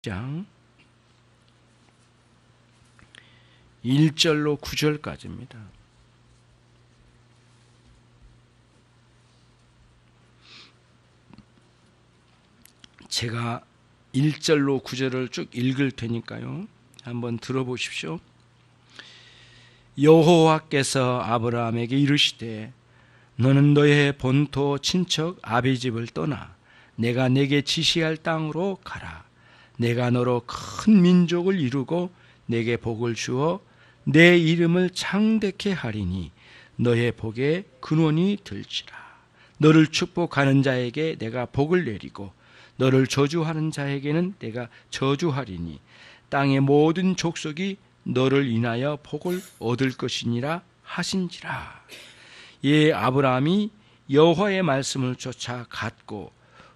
장 1절로 9절까지입니다. 제가 1절로 9절을 쭉 읽을 테니까요. 한번 들어보십시오. 여호와께서 아브라함에게 이르시되 너는 너의 본토 친척 아비집을 떠나 내가 내게 지시할 땅으로 가라. 내가 너로 큰 민족을 이루고 내게 복을 주어 내 이름을 창대케 하리니 너의 복에 근원이 들지라. 너를 축복하는 자에게 내가 복을 내리고 너를 저주하는 자에게는 내가 저주하리니 땅의 모든 족속이 너를 인하여 복을 얻을 것이니라 하신지라. 예, 아브라함이 여호와의 말씀을 쫓아 갔고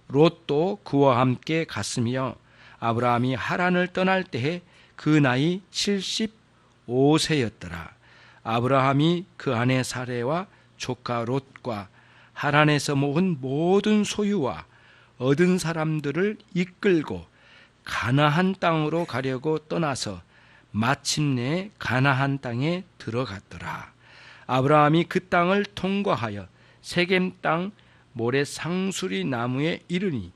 롯도 그와 함께 갔으며 아브라함이 하란을 떠날 때에 그 나이 75세였더라. 아브라함이 그 아내 사레와 조카 롯과 하란에서 모은 모든 소유와 얻은 사람들을 이끌고 가나안 땅으로 가려고 떠나서 마침내 가나안 땅에 들어갔더라. 아브라함이 그 땅을 통과하여 세겜 땅 모래 상수리 나무에 이르니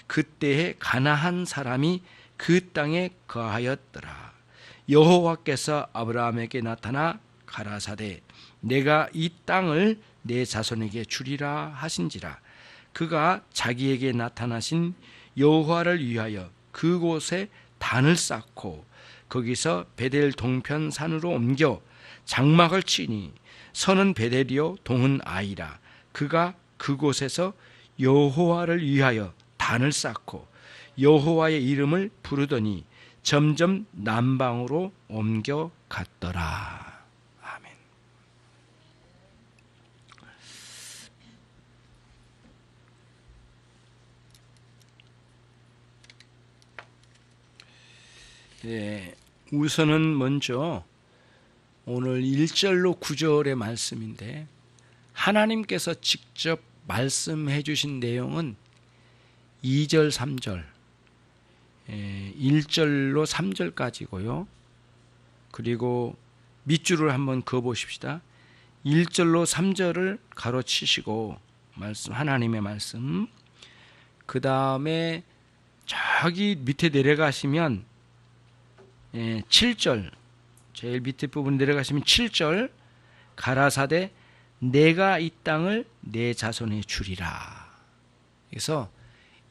그때에 가나안 사람이 그 땅에 거하였더라. 여호와께서 아브라함에게 나타나 가라사대 내가 이 땅을 내 자손에게 주리라 하신지라. 그가 자기에게 나타나신 여호와를 위하여 그곳에 단을 쌓고 거기서 베델 동편 산으로 옮겨 장막을 치니 서는 베델이요 동은 아이라. 그가 그곳에서 여호와를 위하여 단을 쌓고 여호와의 이름을 부르더니 점점 남방으로 옮겨 갔더라. 아멘. 네, 우선은 먼저 오늘 1절로 9절의 말씀인데 하나님께서 직접 말씀해 주신 내용은 2절, 3절, 1절로 3절까지고요. 그리고 밑줄을 한번 그어보십시다. 1절로 3절을 가로치시고 말씀, 하나님의 말씀. 그 다음에 저기 밑에 내려가시면 7절, 제일 밑에 부분 내려가시면 7절 가라사대 내가 이 땅을 내 자손에 주리라. 그래서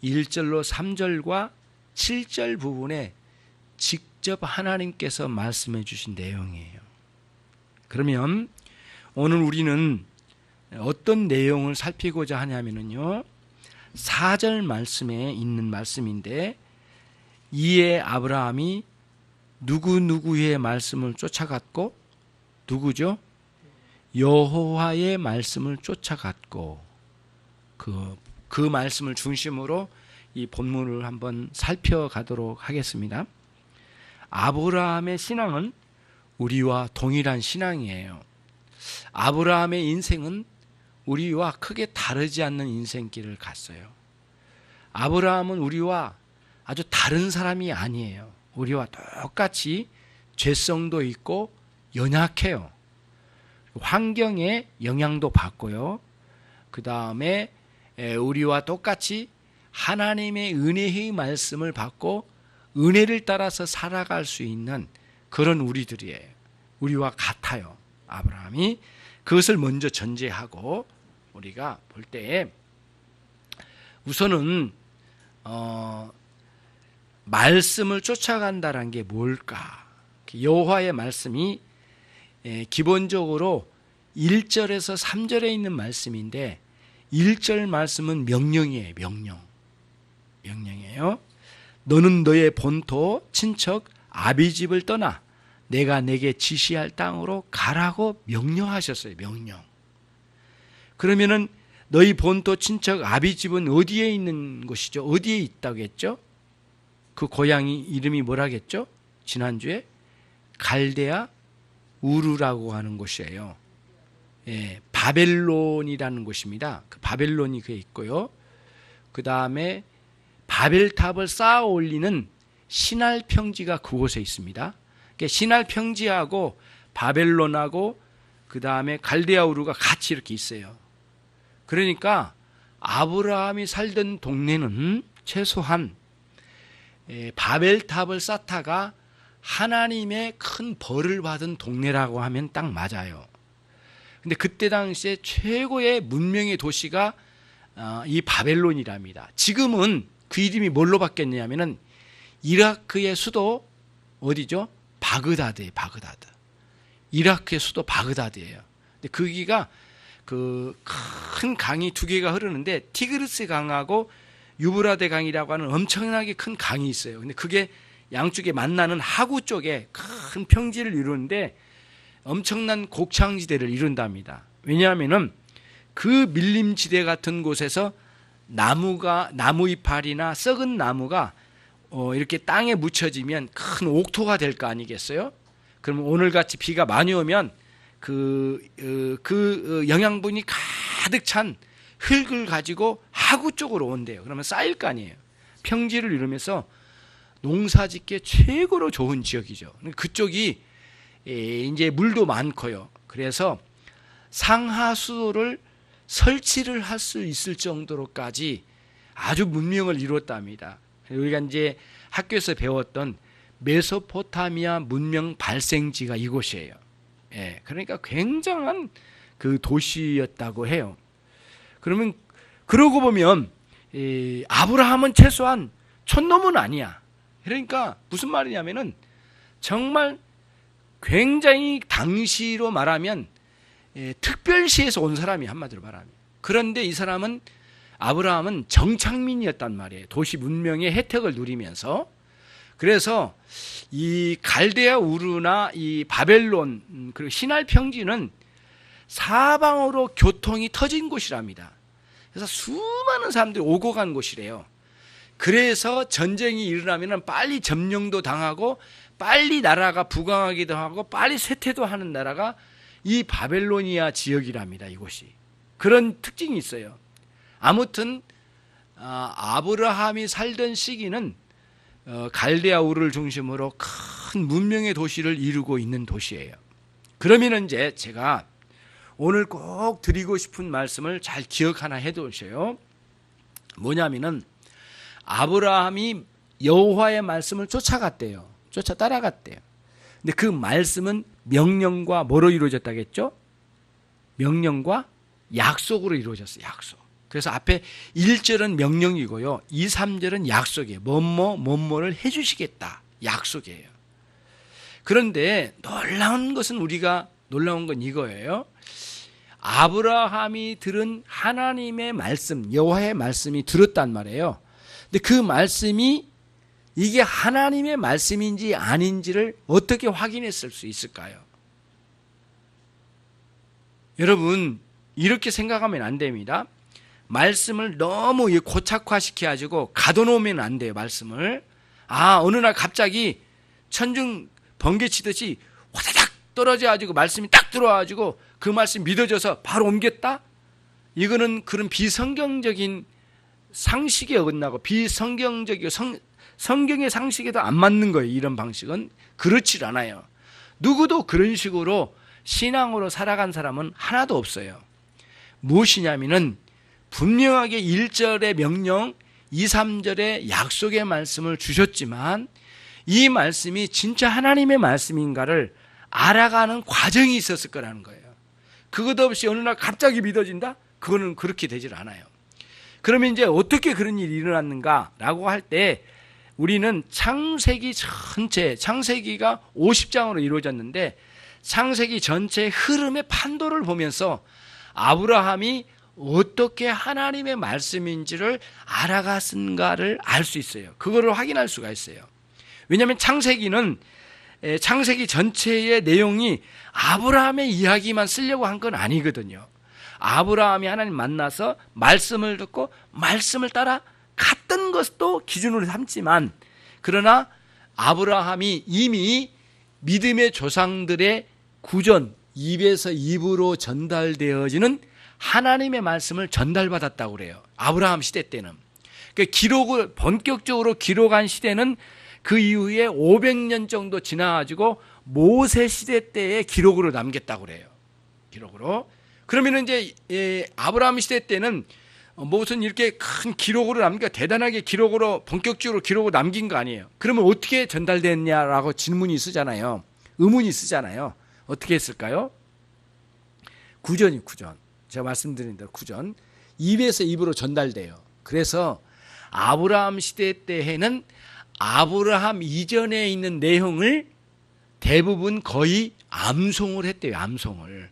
1절로 3절과 7절 부분에 직접 하나님께서 말씀해 주신 내용이에요. 그러면 오늘 우리는 어떤 내용을 살피고자 하냐면요, 4절 말씀에 있는 말씀인데 이에 아브라함이 누구누구의 말씀을 쫓아갔고 누구죠? 여호와의 말씀을 쫓아갔고 그 말씀을 중심으로 이 본문을 한번 살펴가도록 하겠습니다. 아브라함의 신앙은 우리와 동일한 신앙이에요. 아브라함의 인생은 우리와 크게 다르지 않는 인생길을 갔어요. 아브라함은 우리와 아주 다른 사람이 아니에요. 우리와 똑같이 죄성도 있고 연약해요. 환경에 영향도 받고요. 그 다음에 우리와 똑같이 하나님의 은혜의 말씀을 받고 은혜를 따라서 살아갈 수 있는 그런 우리들이에요. 우리와 같아요. 아브라함이 그것을 먼저 전제하고 우리가 볼 때 우선은 말씀을 쫓아간다는 게 뭘까? 여호와의 말씀이 기본적으로 1절에서 3절에 있는 말씀인데 1절 말씀은 명령이에요. 명령이에요. 너는 너의 본토 친척 아비집을 떠나 내가 내게 지시할 땅으로 가라고 명령하셨어요. 명령. 그러면은 너희 본토 친척 아비집은 어디에 있는 곳이죠? 어디에 있다고 했죠? 그 고향이 이름이 뭐라겠죠? 지난주에 갈대아 우르라고 하는 곳이에요. 바벨론이라는 곳입니다. 그 바벨론이 그에 있고요. 그 다음에 바벨탑을 쌓아 올리는 신할 평지가 그곳에 있습니다. 그러니까 신할 평지하고 바벨론하고 그 다음에 갈대아 우르가 같이 이렇게 있어요. 그러니까 아브라함이 살던 동네는 최소한 바벨탑을 쌓다가 하나님의 큰 벌을 받은 동네라고 하면 딱 맞아요. 근데 그때 당시에 최고의 문명의 도시가 이 바벨론이랍니다. 지금은 그 이름이 뭘로 바뀌었냐면은 이라크의 수도 어디죠? 바그다드예요. 바그다드. 이라크의 수도 바그다드예요. 근데 거기가 그 큰 강이 두 개가 흐르는데 티그리스 강하고 유브라데 강이라고 하는 엄청나게 큰 강이 있어요. 근데 그게 양쪽에 만나는 하구 쪽에 큰 평지를 이루는데 엄청난 곡창지대를 이룬답니다. 왜냐하면은 그 밀림지대 같은 곳에서 나무 이파리나 썩은 나무가 이렇게 땅에 묻혀지면 큰 옥토가 될 거 아니겠어요? 그러면 오늘같이 비가 많이 오면 그 영양분이 가득 찬 흙을 가지고 하구 쪽으로 온대요. 그러면 쌓일 거 아니에요. 평지를 이루면서 농사짓기에 최고로 좋은 지역이죠. 그쪽이 이제 물도 많고요. 그래서 상하수도를 설치를 할 수 있을 정도로까지 아주 문명을 이루었답니다. 우리가 이제 학교에서 배웠던 메소포타미아 문명 발생지가 이곳이에요. 그러니까 굉장한 그 도시였다고 해요. 그러면 그러고 보면 아브라함은 최소한 촌놈은 아니야. 그러니까 무슨 말이냐면은 정말 굉장히 당시로 말하면 특별시에서 온 사람이 한마디로 말하면. 그런데 이 사람은 아브라함은 정착민이었단 말이에요. 도시 문명의 혜택을 누리면서. 그래서 이 갈대아 우르나 이 바벨론 그리고 신할 평지는 사방으로 교통이 터진 곳이랍니다. 그래서 수많은 사람들이 오고 간 곳이래요. 그래서 전쟁이 일어나면 빨리 점령도 당하고 빨리 나라가 부강하기도 하고 빨리 쇠퇴도 하는 나라가 이 바벨로니아 지역이랍니다. 이곳이. 그런 특징이 있어요. 아무튼 아브라함이 살던 시기는 갈대아 우르를 중심으로 큰 문명의 도시를 이루고 있는 도시예요. 그러면 이제 제가 오늘 꼭 드리고 싶은 말씀을 잘 기억 하나 해두세요. 뭐냐면은 아브라함이 여호와의 말씀을 쫓아갔대요. 따라갔대요. 근데 그 말씀은 명령과 뭐로 이루어졌다겠죠? 명령과 약속으로 이루어졌어요. 약속. 그래서 앞에 1절은 명령이고요. 2, 3절은 약속이에요. 뭐뭐를 해주시겠다. 약속이에요. 그런데 놀라운 건 이거예요. 아브라함이 들은 하나님의 말씀, 여호와의 말씀이 들었단 말이에요. 근데 그 말씀이 이게 하나님의 말씀인지 아닌지를 어떻게 확인했을 수 있을까요? 여러분, 이렇게 생각하면 안 됩니다. 말씀을 너무 고착화시켜가지고 가둬놓으면 안 돼요. 말씀을. 어느 날 갑자기 천둥 번개치듯이 화다닥 떨어져가지고 말씀이 딱 들어와가지고 그 말씀 믿어져서 바로 옮겼다? 이거는 그런 비성경적인 상식에 어긋나고 비성경적이고 성경의 상식에도 안 맞는 거예요. 이런 방식은 그렇지 않아요. 누구도 그런 식으로 신앙으로 살아간 사람은 하나도 없어요. 무엇이냐면은 분명하게 1절의 명령, 2, 3절의 약속의 말씀을 주셨지만 이 말씀이 진짜 하나님의 말씀인가를 알아가는 과정이 있었을 거라는 거예요. 그것 없이 어느 날 갑자기 믿어진다? 그거는 그렇게 되질 않아요. 그러면 이제 어떻게 그런 일이 일어났는가라고 할 때 우리는 창세기 전체, 창세기가 50장으로 이루어졌는데 창세기 전체 흐름의 판도를 보면서 아브라함이 어떻게 하나님의 말씀인지를 알아갔는가를 알 수 있어요. 그거를 확인할 수가 있어요. 왜냐하면 창세기 전체의 내용이 아브라함의 이야기만 쓰려고 한 건 아니거든요. 아브라함이 하나님 만나서 말씀을 듣고 말씀을 따라 갔던 것도 기준으로 삼지만 그러나 아브라함이 이미 믿음의 조상들의 구전, 입에서 입으로 전달되어지는 하나님의 말씀을 전달받았다고 그래요. 아브라함 시대 때는. 그러니까 본격적으로 기록한 시대는 그 이후에 500년 정도 지나가지고 모세 시대 때의 기록으로 남겼다고 그래요. 기록으로. 그러면 이제 아브라함 시대 때는 무슨 이렇게 큰 기록으로 남겨 대단하게 기록으로 본격적으로 기록으로 남긴 거 아니에요. 그러면 어떻게 전달됐냐라고 질문이 쓰잖아요. 의문이 쓰잖아요. 어떻게 했을까요? 구전이 구전. 제가 말씀드린 대로 구전. 입에서 입으로 전달돼요. 그래서 아브라함 시대 때에는 아브라함 이전에 있는 내용을 대부분 거의 암송을 했대요. 암송을.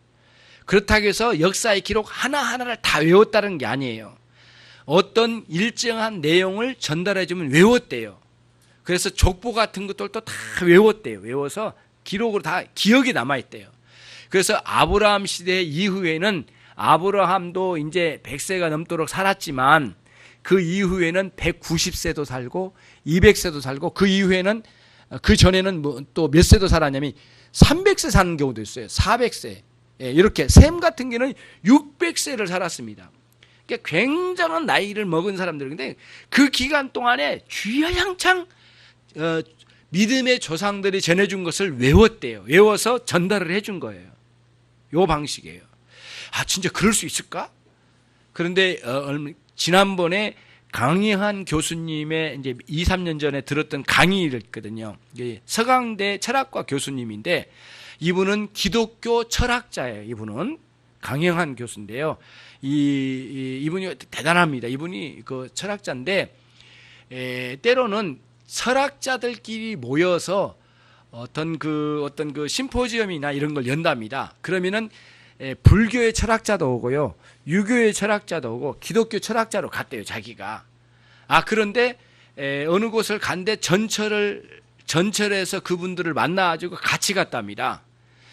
그렇다고 해서 역사의 기록 하나하나를 다 외웠다는 게 아니에요. 어떤 일정한 내용을 전달해주면 외웠대요. 그래서 족보 같은 것들도 다 외웠대요. 외워서 기록으로 다 기억이 남아있대요. 그래서 아브라함 시대 이후에는 아브라함도 이제 100세가 넘도록 살았지만 그 이후에는 190세도 살고 200세도 살고 그 이후에는 그 전에는 뭐 또 몇 세도 살았냐면 300세 사는 경우도 있어요. 400세. 이렇게 셈 같은 경우는 600세를 살았습니다. 그러니까 굉장한 나이를 먹은 사람들인데 그 기간 동안에 주야장창 믿음의 조상들이 전해준 것을 외웠대요. 외워서 전달을 해준 거예요. 요 방식이에요. 아, 진짜 그럴 수 있을까? 그런데 지난번에 강희한 교수님의 이제 2, 3년 전에 들었던 강의를 했거든요. 서강대 철학과 교수님인데 이분은 기독교 철학자예요. 이분은 강영한 교수인데요. 이분이 대단합니다. 이분이 그 철학자인데 때로는 철학자들끼리 모여서 어떤 그 심포지엄이나 이런 걸 연답니다. 그러면은 불교의 철학자도 오고요, 유교의 철학자도 오고 기독교 철학자로 갔대요. 자기가. 그런데 어느 곳을 간데 전철에서 그분들을 만나가지고 같이 갔답니다.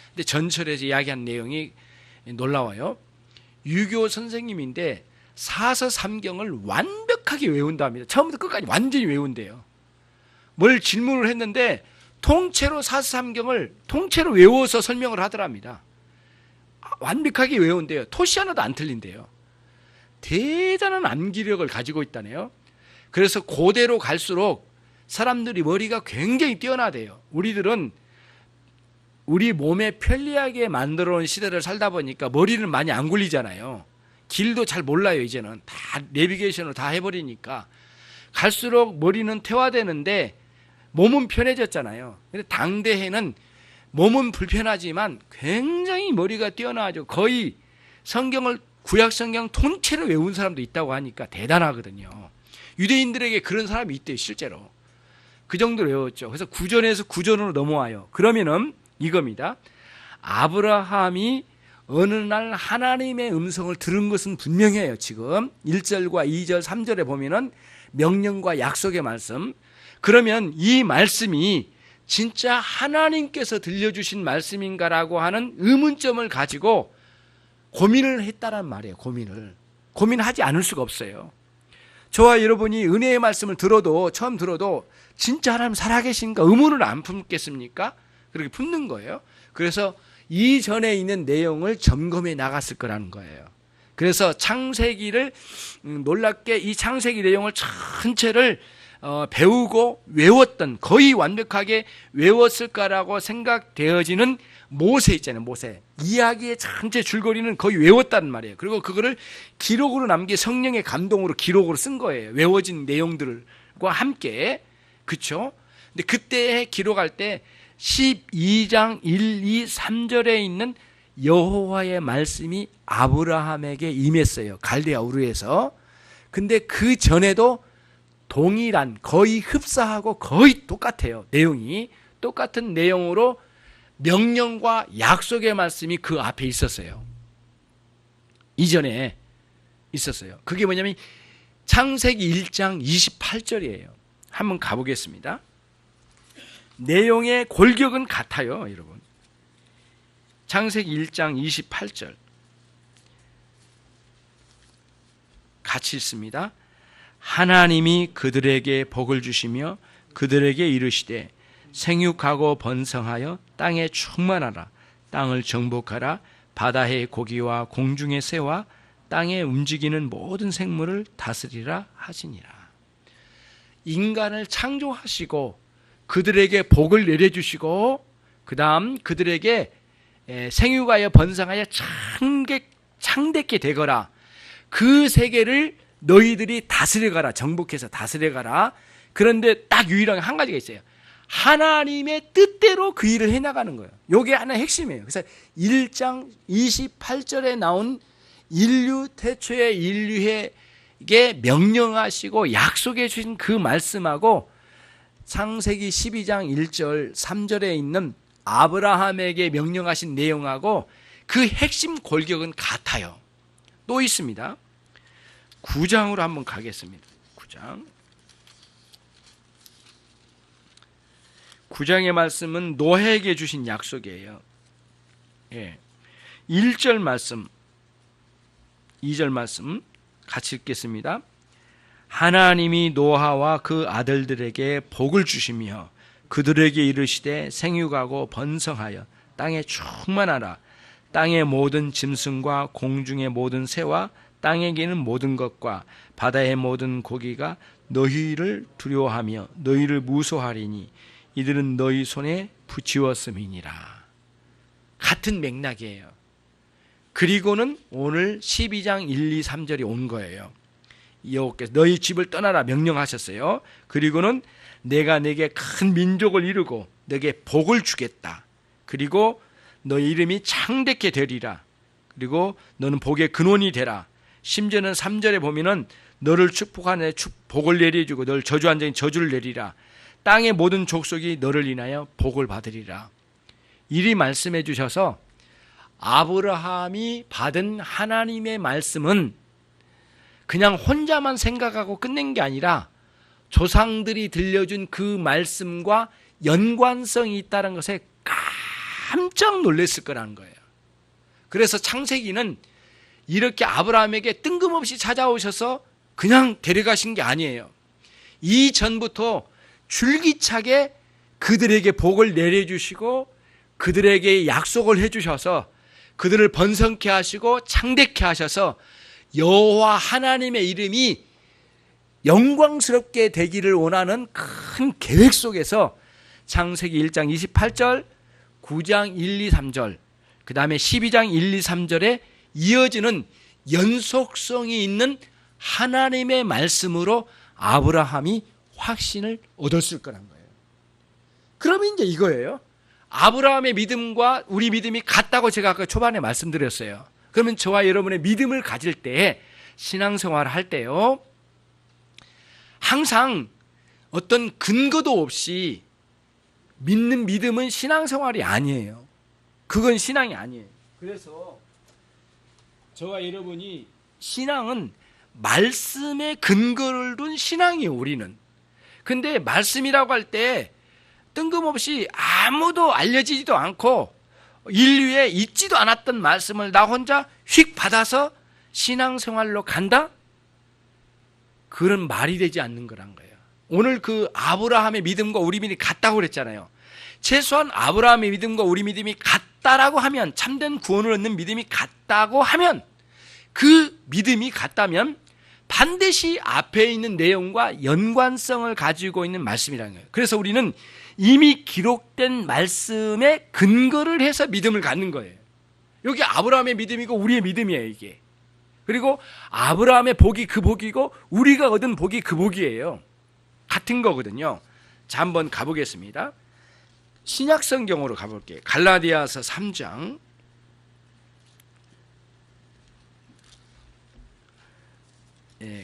근데 전철에서 이야기한 내용이 놀라워요. 유교 선생님인데 사서삼경을 완벽하게 외운답니다. 처음부터 끝까지 완전히 외운대요. 뭘 질문을 했는데 통째로 사서삼경을 통째로 외워서 설명을 하더랍니다. 완벽하게 외운대요. 토시 하나도 안 틀린대요. 대단한 암기력을 가지고 있다네요. 그래서 고대로 갈수록 사람들이 머리가 굉장히 뛰어나대요. 우리들은 우리 몸에 편리하게 만들어 놓은 시대를 살다 보니까 머리는 많이 안 굴리잖아요. 길도 잘 몰라요. 이제는 다 내비게이션으로 다 해버리니까 갈수록 머리는 퇴화되는데 몸은 편해졌잖아요. 근데 당대에는 몸은 불편하지만 굉장히 머리가 뛰어나죠. 거의 성경을 구약 성경 통째로 외운 사람도 있다고 하니까 대단하거든요. 유대인들에게 그런 사람이 있대요. 실제로 그 정도로 외웠죠. 그래서 구전에서 구전으로 넘어와요. 그러면은 이겁니다. 아브라함이 어느 날 하나님의 음성을 들은 것은 분명해요. 지금 1절과 2절 3절에 보면은 명령과 약속의 말씀. 그러면 이 말씀이 진짜 하나님께서 들려주신 말씀인가라고 하는 의문점을 가지고 고민을 했다란 말이에요. 고민하지 않을 수가 없어요. 저와 여러분이 은혜의 말씀을 들어도 처음 들어도 진짜 하나님 살아계신가 의문을 안 품겠습니까? 그렇게 품는 거예요. 그래서 이전에 있는 내용을 점검해 나갔을 거라는 거예요. 그래서 창세기를 놀랍게 이 창세기 내용을 전체를 배우고 외웠던, 거의 완벽하게 외웠을까라고 생각되어지는 모세 있잖아요. 모세 이야기의 전체 줄거리는 거의 외웠다는 말이에요. 그리고 그거를 기록으로 남긴 성령의 감동으로 기록으로 쓴 거예요. 외워진 내용들과 함께. 그렇죠? 근데 그때 기록할 때 12장 1, 2, 3절에 있는 여호와의 말씀이 아브라함에게 임했어요. 갈대아 우르에서. 근데 그 전에도 동일한, 거의 흡사하고 거의 똑같아요. 내용이 똑같은 내용으로 명령과 약속의 말씀이 그 앞에 있었어요. 이전에 있었어요. 그게 뭐냐면 창세기 1장 28절이에요. 한번 가보겠습니다. 내용의 골격은 같아요, 여러분. 창세기 1장 28절 같이 읽습니다. 하나님이 그들에게 복을 주시며 그들에게 이르시되 생육하고 번성하여 땅에 충만하라. 땅을 정복하라. 바다의 고기와 공중의 새와 땅에 움직이는 모든 생물을 다스리라 하시니라. 인간을 창조하시고 그들에게 복을 내려주시고 그 다음 그들에게 생육하여 번성하여 창대케 되거라. 그 세계를 너희들이 다스려가라. 정복해서 다스려가라. 그런데 딱 유일한 한 가지가 있어요. 하나님의 뜻대로 그 일을 해나가는 거예요. 이게 하나의 핵심이에요. 그래서 1장 28절에 나온 태초의 인류에게 명령하시고 약속해 주신 그 말씀하고 창세기 12장 1절 3절에 있는 아브라함에게 명령하신 내용하고 그 핵심 골격은 같아요. 또 있습니다. 9장으로 한번 가겠습니다. 9장의 말씀은 노아에게 주신 약속이에요. 1절 말씀, 2절 말씀 같이 읽겠습니다. 하나님이 노아와 그 아들들에게 복을 주시며 그들에게 이르시되 생육하고 번성하여 땅에 충만하라. 땅의 모든 짐승과 공중의 모든 새와 땅에 기는 모든 것과 바다의 모든 고기가 너희를 두려워하며 너희를 무서워하리니 이들은 너희 손에 붙이었음이니라. 같은 맥락이에요. 그리고는 오늘 12장 1, 2, 3절이 온 거예요. 여호와께서 너희 집을 떠나라 명령하셨어요. 그리고는 내가 내게 큰 민족을 이루고 너에게 복을 주겠다. 그리고 너희 이름이 창대케 되리라. 그리고 너는 복의 근원이 되라. 심지어는 3절에 보면은 너를 축복하는 복을 내려주고 너를 저주한 자인 저주를 내리라. 땅의 모든 족속이 너를 인하여 복을 받으리라. 이리 말씀해 주셔서 아브라함이 받은 하나님의 말씀은 그냥 혼자만 생각하고 끝낸 게 아니라 조상들이 들려준 그 말씀과 연관성이 있다는 것에 깜짝 놀랐을 거라는 거예요. 그래서 창세기는 이렇게 아브라함에게 뜬금없이 찾아오셔서 그냥 데려가신 게 아니에요. 이전부터 줄기차게 그들에게 복을 내려주시고 그들에게 약속을 해주셔서 그들을 번성케 하시고 창대케 하셔서 여호와 하나님의 이름이 영광스럽게 되기를 원하는 큰 계획 속에서 창세기 1장 28절, 9장 1, 2, 3절, 그 다음에 12장 1, 2, 3절에 이어지는 연속성이 있는 하나님의 말씀으로 아브라함이 확신을 얻었을 거란 거예요. 그러면 이제 이거예요. 아브라함의 믿음과 우리 믿음이 같다고 제가 아까 초반에 말씀드렸어요. 그러면 저와 여러분의 믿음을 가질 때, 신앙생활을 할 때요, 항상 어떤 근거도 없이 믿는 믿음은 신앙생활이 아니에요. 그건 신앙이 아니에요. 그래서 저와 여러분이 신앙은 말씀에 근거를 둔 신앙이에요. 우리는. 근데 말씀이라고 할 때 뜬금없이 아무도 알려지지도 않고 인류에 있지도 않았던 말씀을 나 혼자 휙 받아서 신앙생활로 간다? 그런 말이 되지 않는 거란 거예요. 오늘 그 아브라함의 믿음과 우리 믿음이 같다고 그랬잖아요. 최소한 아브라함의 믿음과 우리 믿음이 같다라고 하면, 참된 구원을 얻는 믿음이 같다고 하면, 그 믿음이 같다면 반드시 앞에 있는 내용과 연관성을 가지고 있는 말씀이라는 거예요. 그래서 우리는 이미 기록된 말씀에 근거를 해서 믿음을 갖는 거예요. 여기 아브라함의 믿음이고 우리의 믿음이에요, 이게. 그리고 아브라함의 복이 그 복이고 우리가 얻은 복이 그 복이에요. 같은 거거든요. 자, 한번 가보겠습니다. 신약 성경으로 가볼게요. 갈라디아서 3장.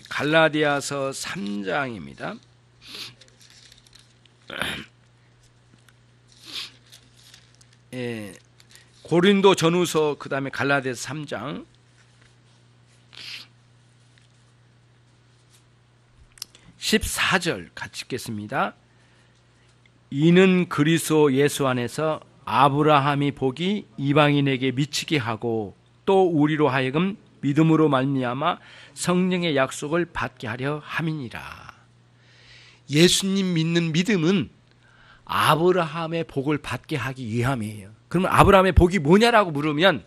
갈라디아서 3장입니다. 고린도 전후서, 그 다음에 갈라디아서 3장 14절 같이 읽겠습니다. 이는 그리스도 예수 안에서 아브라함이 복이 이방인에게 미치게 하고 또 우리로 하여금 믿음으로 말미암아 성령의 약속을 받게 하려 함이니라. 예수님 믿는 믿음은 아브라함의 복을 받게 하기 위함이에요. 그러면 아브라함의 복이 뭐냐라고 물으면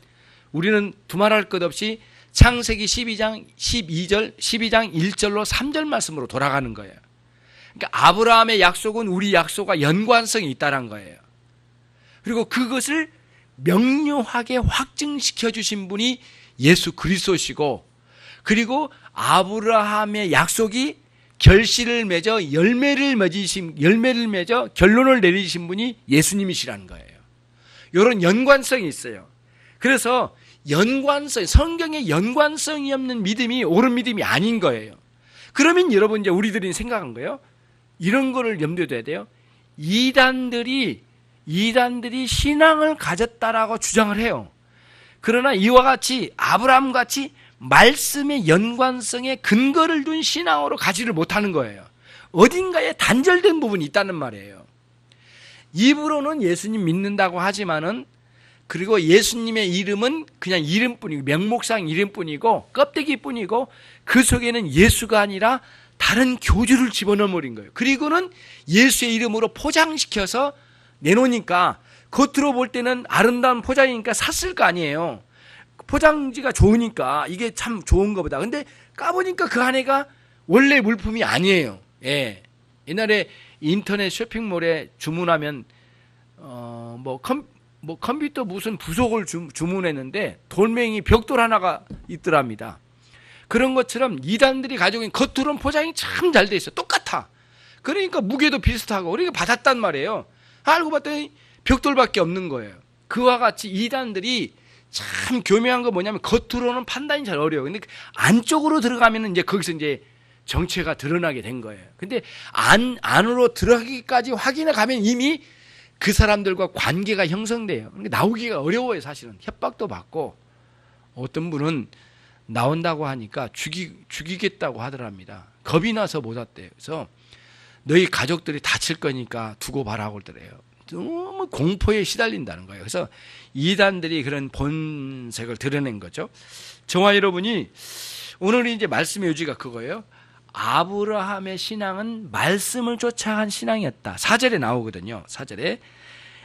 우리는 두말할 것 없이 창세기 12장 12절, 12장 1절로 3절 말씀으로 돌아가는 거예요. 그러니까 아브라함의 약속은 우리 약속과 연관성이 있다는 거예요. 그리고 그것을 명료하게 확증시켜 주신 분이 예수 그리스도시고, 그리고 아브라함의 약속이 결실을 맺어 열매를 맺어 결론을 내리신 분이 예수님이시라는 거예요. 이런 연관성이 있어요. 그래서 성경에 연관성이 없는 믿음이 옳은 믿음이 아닌 거예요. 그러면 여러분, 이제 우리들이 생각한 거예요. 이런 거를 염두에 둬야 돼요. 이단들이 신앙을 가졌다라고 주장을 해요. 그러나 이와 같이 아브라함 같이 말씀의 연관성에 근거를 둔 신앙으로 가지를 못하는 거예요. 어딘가에 단절된 부분이 있다는 말이에요. 입으로는 예수님 믿는다고 하지만은, 그리고 예수님의 이름은 그냥 이름뿐이고 명목상 이름뿐이고 껍데기뿐이고 그 속에는 예수가 아니라 다른 교주를 집어넣어버린 거예요. 그리고는 예수의 이름으로 포장시켜서 내놓으니까 겉으로 볼 때는 아름다운 포장이니까 샀을 거 아니에요. 포장지가 좋으니까 이게 참 좋은가 보다. 근데 까보니까 그 안에가 원래 물품이 아니에요. 예. 옛날에 인터넷 쇼핑몰에 주문하면 컴퓨터 무슨 부속을 주문했는데 돌멩이 벽돌 하나가 있더랍니다. 그런 것처럼 이단들이 가지고 있는 겉으로는 포장이 참 잘 돼 있어. 똑같아. 그러니까 무게도 비슷하고 그러니까 받았단 말이에요. 알고 봤더니 벽돌밖에 없는 거예요. 그와 같이 이단들이 참 교묘한 거 뭐냐면 겉으로는 판단이 잘 어려워요. 근데 안쪽으로 들어가면은 이제 거기서 이제 정체가 드러나게 된 거예요. 근데 안으로 들어가기까지 확인해 가면 이미 그 사람들과 관계가 형성돼요. 그러니까 나오기가 어려워요, 사실은. 협박도 받고 어떤 분은 나온다고 하니까 죽이겠다고 하더랍니다. 겁이 나서 못 왔대요. 그래서 너희 가족들이 다칠 거니까 두고 봐라고 그러더래요. 너무 공포에 시달린다는 거예요. 그래서 이단들이 그런 본색을 드러낸 거죠. 저와 여러분이 오늘 이제 말씀의 요지가 그거예요. 아브라함의 신앙은 말씀을 쫓아간 신앙이었다. 4절에 나오거든요. 4절에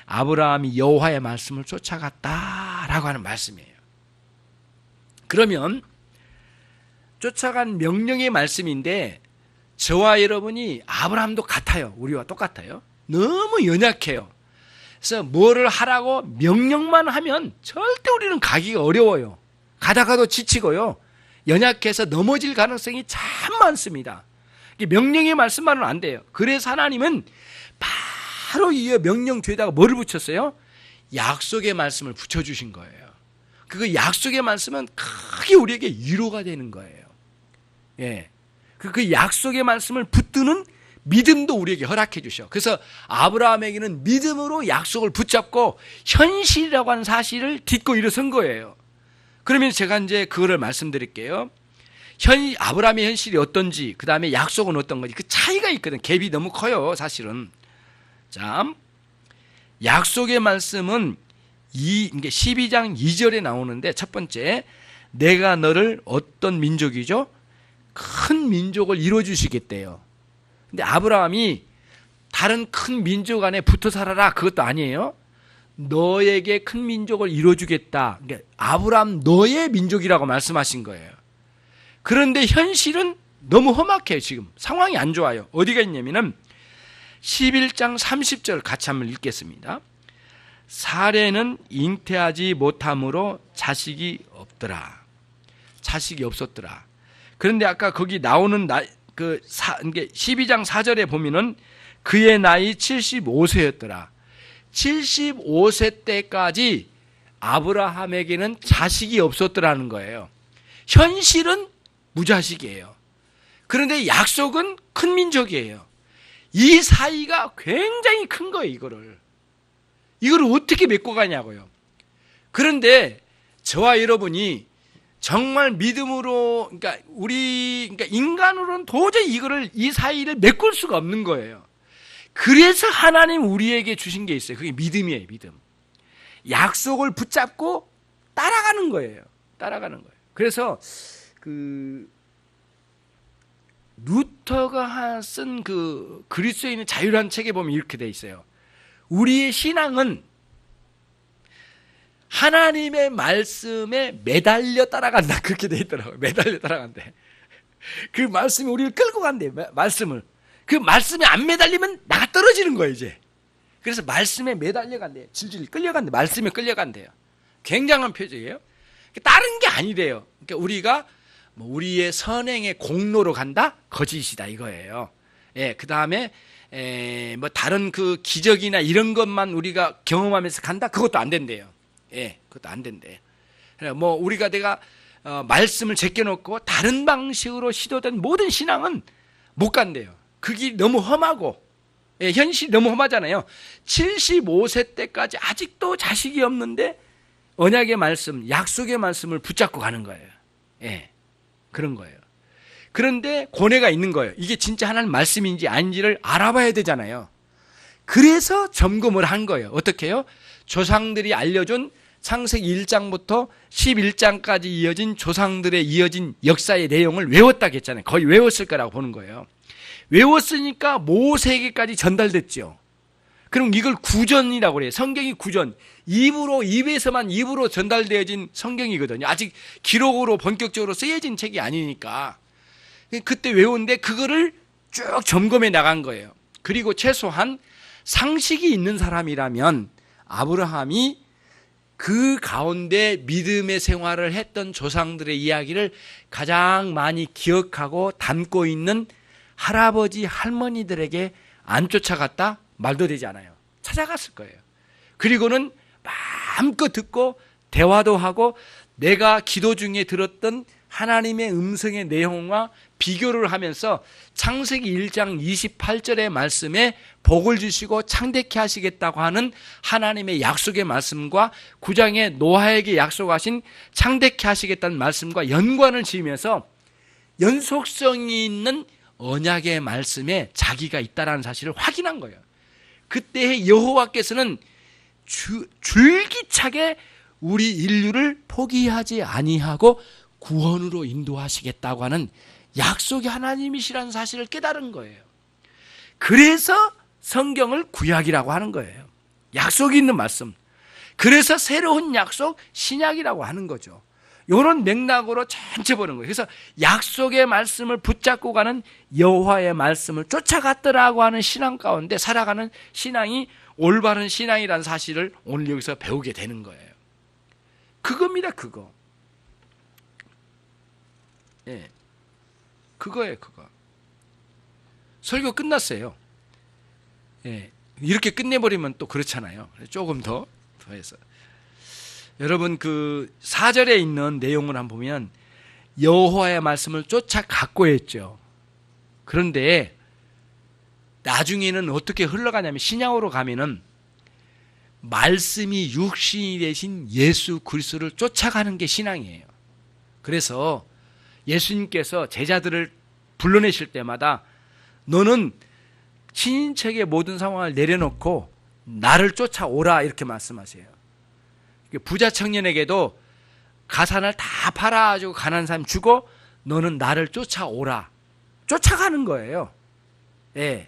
아브라함이 여호와의 말씀을 쫓아갔다라고 하는 말씀이에요. 그러면 쫓아간 명령의 말씀인데 저와 여러분이 아브라함도 같아요. 우리와 똑같아요. 너무 연약해요. 그래서 뭐를 하라고 명령만 하면 절대 우리는 가기가 어려워요. 가다가도 지치고요. 연약해서 넘어질 가능성이 참 많습니다. 명령의 말씀만은 안 돼요. 그래서 하나님은 바로 이 명령 뒤에다가 뭐를 붙였어요? 약속의 말씀을 붙여주신 거예요. 그 약속의 말씀은 크게 우리에게 위로가 되는 거예요. 예. 그 약속의 말씀을 붙드는 믿음도 우리에게 허락해 주셔. 그래서 아브라함에게는 믿음으로 약속을 붙잡고 현실이라고 하는 사실을 딛고 일어선 거예요. 그러면 제가 이제 그거를 말씀드릴게요. 아브라함의 현실이 어떤지, 그 다음에 약속은 어떤 건지, 그 차이가 있거든. 갭이 너무 커요, 사실은. 자, 약속의 말씀은 12장 2절에 나오는데, 첫 번째, 내가 너를 어떤 민족이죠? 큰 민족을 이루어주시겠대요. 근데 아브라함이 다른 큰 민족 안에 붙어 살아라, 그것도 아니에요. 너에게 큰 민족을 이루어주겠다. 그러니까 아브라함 너의 민족이라고 말씀하신 거예요. 그런데 현실은 너무 험악해요. 지금 상황이 안 좋아요. 어디가 있냐면은 11장 30절 같이 한번 읽겠습니다. 사례는 잉태하지 못함으로 자식이 없더라. 자식이 없었더라. 그런데 아까 거기 나오는 12장 4절에 보면은 그의 나이 75세였더라. 75세 때까지 아브라함에게는 자식이 없었더라는 거예요. 현실은 무자식이에요. 그런데 약속은 큰 민족이에요. 이 사이가 굉장히 큰 거예요. 이거를 어떻게 메꿔 가냐고요. 그런데 저와 여러분이 정말 믿음으로, 그러니까 인간으로는 도저히 이 사이를 메꿀 수가 없는 거예요. 그래서 하나님 우리에게 주신 게 있어요. 그게 믿음이에요, 믿음. 약속을 붙잡고 따라가는 거예요. 그래서 루터가 쓴 그리스도인의 자유라는 책에 보면 이렇게 돼 있어요. 우리의 신앙은 하나님의 말씀에 매달려 따라간다. 그렇게 돼 있더라고요. 매달려 따라간대. 그 말씀이 우리를 끌고 간대. 말씀을. 그 말씀에 안 매달리면 나가 떨어지는 거예요, 이제. 그래서 말씀에 매달려 간대요. 질질 끌려간대요. 말씀에 끌려간대요. 굉장한 표정이에요. 다른 게 아니래요. 그러니까 우리가 우리의 선행의 공로로 간다? 거짓이다 이거예요. 예, 그 다음에 뭐 다른 그 기적이나 이런 것만 우리가 경험하면서 간다? 그것도 안 된대요. 예, 그것도 안 된대요. 뭐 우리가 내가 말씀을 제껴놓고 다른 방식으로 시도된 모든 신앙은 못 간대요. 그게 너무 험하고, 예, 현실이 너무 험하잖아요. 75세 때까지 아직도 자식이 없는데 언약의 말씀, 약속의 말씀을 붙잡고 가는 거예요. 예, 그런 거예요. 그런데 고뇌가 있는 거예요. 이게 진짜 하나님 말씀인지 아닌지를 알아봐야 되잖아요. 그래서 점검을 한 거예요. 어떻게 해요? 조상들이 알려준 창세기 1장부터 11장까지 이어진 조상들의 이어진 역사의 내용을 외웠다고 했잖아요. 거의 외웠을 거라고 보는 거예요. 외웠으니까 모세에게까지 전달됐죠. 그럼 이걸 구전이라고 그래요. 성경이 구전. 입에서만 입으로 전달되어진 성경이거든요. 아직 기록으로 본격적으로 쓰여진 책이 아니니까. 그때 외웠는데 그거를 쭉 점검해 나간 거예요. 그리고 최소한 상식이 있는 사람이라면 아브라함이 그 가운데 믿음의 생활을 했던 조상들의 이야기를 가장 많이 기억하고 담고 있는 할아버지, 할머니들에게 안 쫓아갔다? 말도 되지 않아요. 찾아갔을 거예요. 그리고는 마음껏 듣고 대화도 하고 내가 기도 중에 들었던 하나님의 음성의 내용과 비교를 하면서 창세기 1장 28절의 말씀에 복을 주시고 창대케 하시겠다고 하는 하나님의 약속의 말씀과 9장의 노아에게 약속하신 창대케 하시겠다는 말씀과 연관을 지으면서 연속성이 있는 언약의 말씀에 자기가 있다는 사실을 확인한 거예요. 그때 여호와께서는 줄기차게 우리 인류를 포기하지 아니하고 구원으로 인도하시겠다고 하는 약속의 하나님이시라는 사실을 깨달은 거예요. 그래서 성경을 구약이라고 하는 거예요. 약속이 있는 말씀. 그래서 새로운 약속, 신약이라고 하는 거죠. 이런 맥락으로 전체 보는 거예요. 그래서 약속의 말씀을 붙잡고 가는 여호와의 말씀을 쫓아갔더라고 하는 신앙 가운데 살아가는 신앙이 올바른 신앙이라는 사실을 오늘 여기서 배우게 되는 거예요. 그겁니다, 그거. 예, 그거예요, 그거. 설교 끝났어요. 예, 이렇게 끝내버리면 또 그렇잖아요. 조금 더 해서. 여러분 그 4절에 있는 내용을 한번 보면 여호와의 말씀을 쫓아갔고 했죠. 그런데 나중에는 어떻게 흘러가냐면 신약으로 가면은 말씀이 육신이 되신 예수 그리스도를 쫓아가는 게 신앙이에요. 그래서 예수님께서 제자들을 불러내실 때마다 너는 친인척의 모든 상황을 내려놓고 나를 쫓아오라 이렇게 말씀하세요. 부자 청년에게도 가산을 다 팔아가지고 가난한 사람 주고 너는 나를 쫓아오라. 쫓아가는 거예요. 예.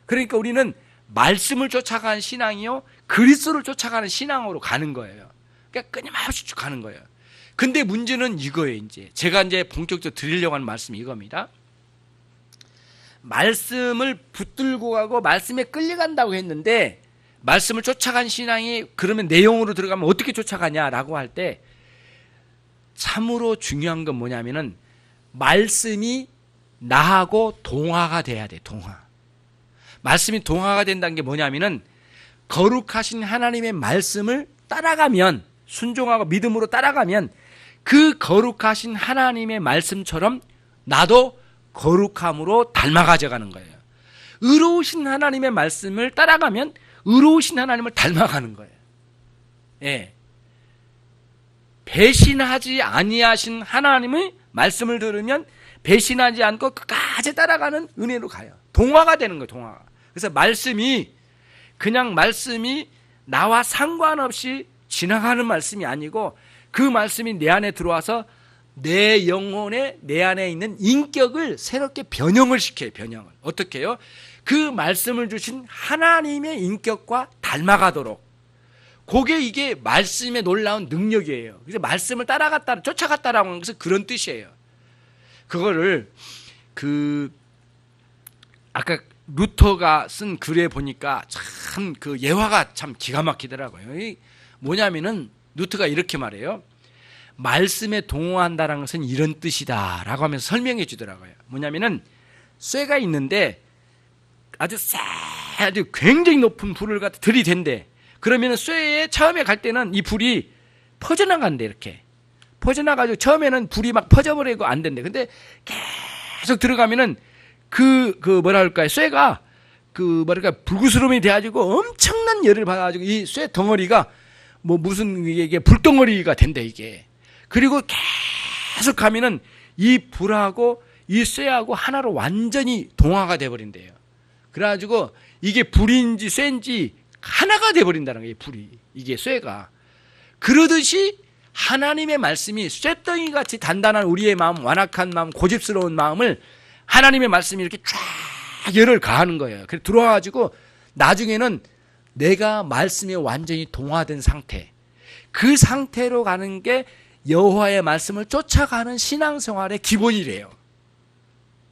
그러니까 우리는 말씀을 쫓아가는 신앙이요 그리스도를 쫓아가는 신앙으로 가는 거예요. 그러니까 끊임없이 쭉 가는 거예요. 근데 문제는 이거예요. 이제 제가 이제 본격적으로 드리려고 하는 말씀이 이겁니다. 말씀을 붙들고 가고 말씀에 끌려간다고 했는데 말씀을 쫓아간 신앙이 그러면 내용으로 들어가면 어떻게 쫓아가냐라고 할 때 참으로 중요한 건 뭐냐면은 말씀이 나하고 동화가 돼야 돼. 동화. 말씀이 동화가 된다는 게 뭐냐면은 거룩하신 하나님의 말씀을 따라가면 순종하고 믿음으로 따라가면 그 거룩하신 하나님의 말씀처럼 나도 거룩함으로 닮아가져 가는 거예요. 의로우신 하나님의 말씀을 따라가면 의로우신 하나님을 닮아가는 거예요. 예. 배신하지 아니하신 하나님의 말씀을 들으면 배신하지 않고 끝까지 따라가는 은혜로 가요. 동화가 되는 거예요. 동화가. 그래서 말씀이 그냥 말씀이 나와 상관없이 지나가는 말씀이 아니고 그 말씀이 내 안에 들어와서 내 영혼에 내 안에 있는 인격을 새롭게 변형을 시켜요. 변형을. 어떻게 해요? 그 말씀을 주신 하나님의 인격과 닮아가도록. 그게 이게 말씀의 놀라운 능력이에요. 그래서 말씀을 따라갔다, 쫓아갔다라고 하는 것은 그런 뜻이에요. 그거를 아까 루터가 쓴 글에 보니까 참 그 예화가 참 기가 막히더라고요. 뭐냐면은 루터가 이렇게 말해요. 말씀에 동화한다는 것은 이런 뜻이다 라고 하면서 설명해 주더라고요. 뭐냐면은 쇠가 있는데 아주 굉장히 높은 불을 갖다 들이댄대. 그러면은 쇠에 처음에 갈 때는 이 불이 퍼져나간대. 이렇게 퍼져나가지고 처음에는 불이 막 퍼져버리고 안 된대. 근데 계속 들어가면은 뭐라 할까요? 쇠가 불구스름이 돼가지고 엄청난 열을 받아가지고 이 쇠 덩어리가 무슨 이게 불덩어리가 된대 이게. 그리고 계속 가면은 이 불하고 이 쇠하고 하나로 완전히 동화가 돼버린대요. 그래가지고 이게 불인지 쇠인지 하나가 돼버린다는 거예요. 불이 이게 쇠가. 그러듯이 하나님의 말씀이 쇠덩이 같이 단단한 우리의 마음, 완악한 마음, 고집스러운 마음을 하나님의 말씀이 이렇게 쫙 열을 가하는 거예요. 그래서 들어와가지고 나중에는 내가 말씀에 완전히 동화된 상태, 그 상태로 가는 게 여호와의 말씀을 쫓아가는 신앙생활의 기본이래요.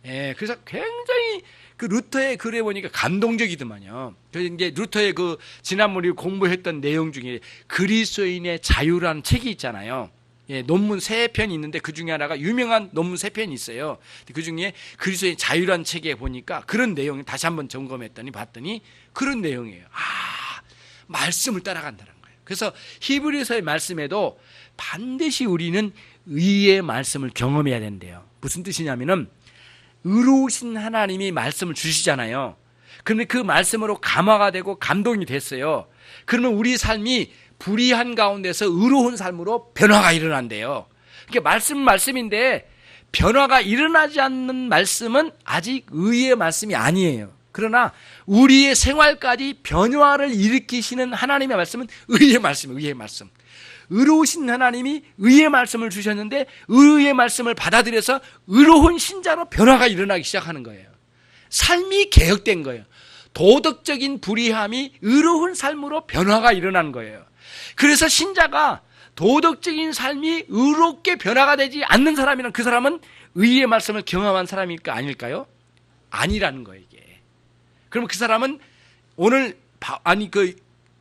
예, 그래서 굉장히 그 루터의 글에 보니까 감동적이더만요. 그래서 이제 루터의 지난번 우리 공부했던 내용 중에 그리스도인의 자유라는 책이 있잖아요. 예, 논문 3편이 있는데 그 중에 하나가 유명한 논문 3편이 있어요. 그 중에 그리스도인의 자유라는 책에 보니까 그런 내용이 다시 한번 봤더니 그런 내용이에요. 말씀을 따라간다는 거예요. 그래서 히브리서의 말씀에도 반드시 우리는 의의 말씀을 경험해야 된대요. 무슨 뜻이냐면은 의로우신 하나님이 말씀을 주시잖아요. 그런데 그 말씀으로 감화가 되고 감동이 됐어요. 그러면 우리 삶이 불의한 가운데서 의로운 삶으로 변화가 일어난대요. 그러니까 말씀인데 변화가 일어나지 않는 말씀은 아직 의의 말씀이 아니에요. 그러나 우리의 생활까지 변화를 일으키시는 하나님의 말씀은 의의 말씀. 의로우신 하나님이 의의 말씀을 주셨는데 의의 말씀을 받아들여서 의로운 신자로 변화가 일어나기 시작하는 거예요. 삶이 개혁된 거예요. 도덕적인 불의함이 의로운 삶으로 변화가 일어나는 거예요. 그래서 신자가 도덕적인 삶이 의롭게 변화가 되지 않는 사람이란 그 사람은 의의 말씀을 경험한 사람일까 아닐까요? 아니라는 거예요, 이게. 그러면 그 사람은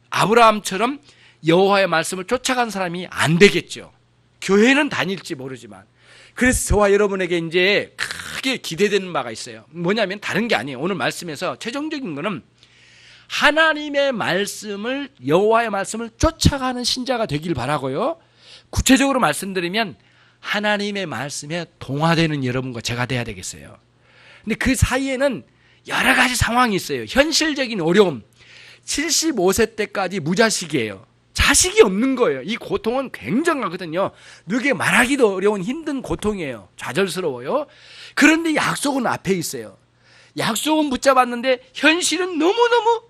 아브라함처럼 여호와의 말씀을 쫓아간 사람이 안 되겠죠. 교회는 다닐지 모르지만. 그래서 저와 여러분에게 이제 크게 기대되는 바가 있어요. 뭐냐면 다른 게 아니에요. 오늘 말씀에서 최종적인 거는 하나님의 말씀을, 여호와의 말씀을 쫓아가는 신자가 되길 바라고요. 구체적으로 말씀드리면 하나님의 말씀에 동화되는 여러분과 제가 돼야 되겠어요. 근데 그 사이에는 여러 가지 상황이 있어요. 현실적인 어려움. 75세 때까지 무자식이에요. 자식이 없는 거예요. 이 고통은 굉장하거든요. 누구에게 말하기도 어려운 힘든 고통이에요. 좌절스러워요. 그런데 약속은 앞에 있어요. 약속은 붙잡았는데 현실은 너무너무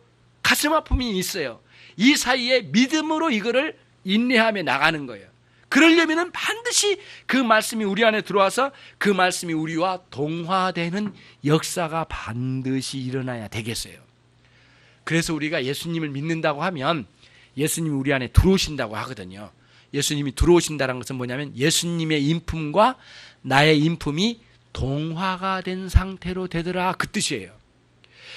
가슴 아픔이 있어요. 이 사이에 믿음으로 이거를 인내하며 나가는 거예요. 그러려면 반드시 그 말씀이 우리 안에 들어와서 그 말씀이 우리와 동화되는 역사가 반드시 일어나야 되겠어요. 그래서 우리가 예수님을 믿는다고 하면 예수님이 우리 안에 들어오신다고 하거든요. 예수님이 들어오신다는 것은 뭐냐면 예수님의 인품과 나의 인품이 동화가 된 상태로 되더라, 그 뜻이에요.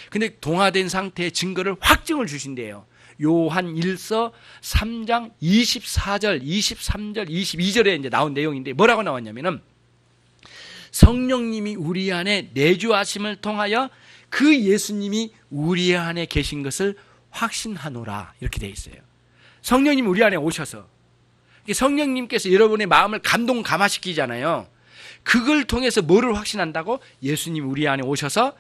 근데 동화된 상태의 증거를 확증을 주신대요. 요한 1서 3장 24절, 23절, 22절에 이제 나온 내용인데 뭐라고 나왔냐면은 성령님이 우리 안에 내주하심을 통하여 그 예수님이 우리 안에 계신 것을 확신하노라, 이렇게 돼 있어요. 성령님 우리 안에 오셔서 성령님께서 여러분의 마음을 감화시키잖아요. 그걸 통해서 뭐를 확신한다고? 예수님 우리 안에 오셔서,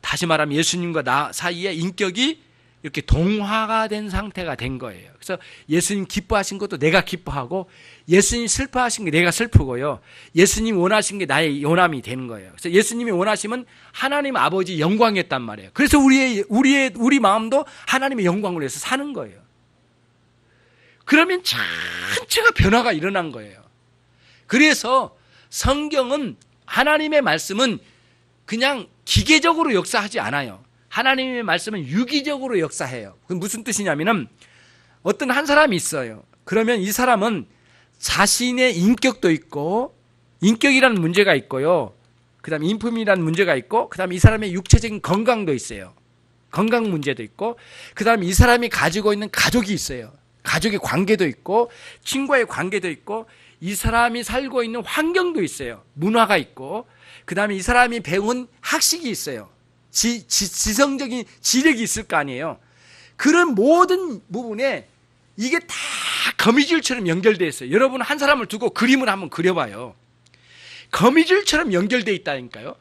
다시 말하면 예수님과 나 사이에 인격이 이렇게 동화가 된 상태가 된 거예요. 그래서 예수님 기뻐하신 것도 내가 기뻐하고, 예수님 슬퍼하신 게 내가 슬프고요, 예수님 원하신 게 나의 원함이 되는 거예요. 그래서 예수님이 원하시면 하나님 아버지 영광이었단 말이에요. 그래서 우리 마음도 하나님의 영광을 위해서 사는 거예요. 그러면 전체가 변화가 일어난 거예요. 그래서 성경은, 하나님의 말씀은 그냥 기계적으로 역사하지 않아요. 하나님의 말씀은 유기적으로 역사해요. 그건 무슨 뜻이냐면은 어떤 한 사람이 있어요. 그러면 이 사람은 자신의 인격도 있고, 인격이라는 문제가 있고요, 그 다음에 인품이라는 문제가 있고, 그 다음에 이 사람의 육체적인 건강도 있어요. 건강 문제도 있고, 그 다음에 이 사람이 가지고 있는 가족이 있어요. 가족의 관계도 있고, 친구와의 관계도 있고, 이 사람이 살고 있는 환경도 있어요. 문화가 있고, 그 다음에 이 사람이 배운 학식이 있어요. 지성적인 지력이 있을 거 아니에요. 그런 모든 부분에 이게 다 거미줄처럼 연결되어 있어요. 여러분 한 사람을 두고 그림을 한번 그려봐요. 거미줄처럼 연결되어 있다니까요.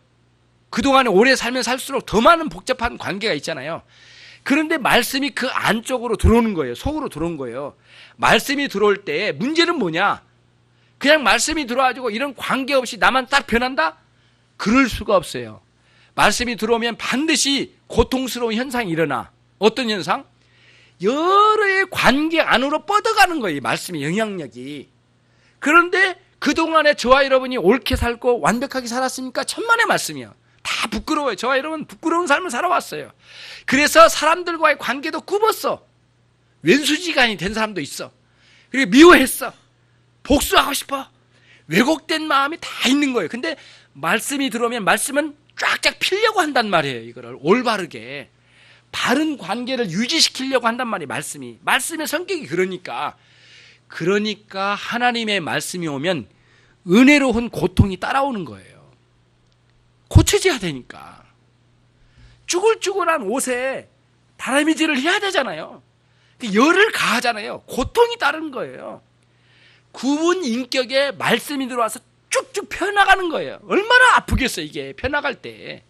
그동안에 오래 살면 살수록 더 많은 복잡한 관계가 있잖아요. 그런데 말씀이 그 안쪽으로 들어오는 거예요. 속으로 들어온 거예요. 말씀이 들어올 때 문제는 뭐냐? 그냥 말씀이 들어와가지고 이런 관계 없이 나만 딱 변한다? 그럴 수가 없어요. 말씀이 들어오면 반드시 고통스러운 현상이 일어나. 어떤 현상? 여러의 관계 안으로 뻗어가는 거예요. 이 말씀의 영향력이. 그런데 그동안에 저와 여러분이 옳게 살고 완벽하게 살았으니까 천만의 말씀이요. 다 부끄러워요. 저와 여러분 부끄러운 삶을 살아왔어요. 그래서 사람들과의 관계도 굽었어. 왼수지간이 된 사람도 있어. 그리고 미워했어. 복수하고 싶어. 왜곡된 마음이 다 있는 거예요. 근데 말씀이 들어오면 말씀은 쫙쫙 피려고 한단 말이에요. 이거를 올바르게 바른 관계를 유지시키려고 한단 말이에요. 말씀의 성격이 그러니까 하나님의 말씀이 오면 은혜로운 고통이 따라오는 거예요. 고쳐져야 되니까. 쭈글쭈글한 옷에 다람이질을 해야 되잖아요. 열을 가하잖아요. 고통이 따르는 거예요. 구분 인격에 말씀이 들어와서 쭉쭉 펴나가는 거예요. 얼마나 아프겠어요, 이게 펴나갈 때.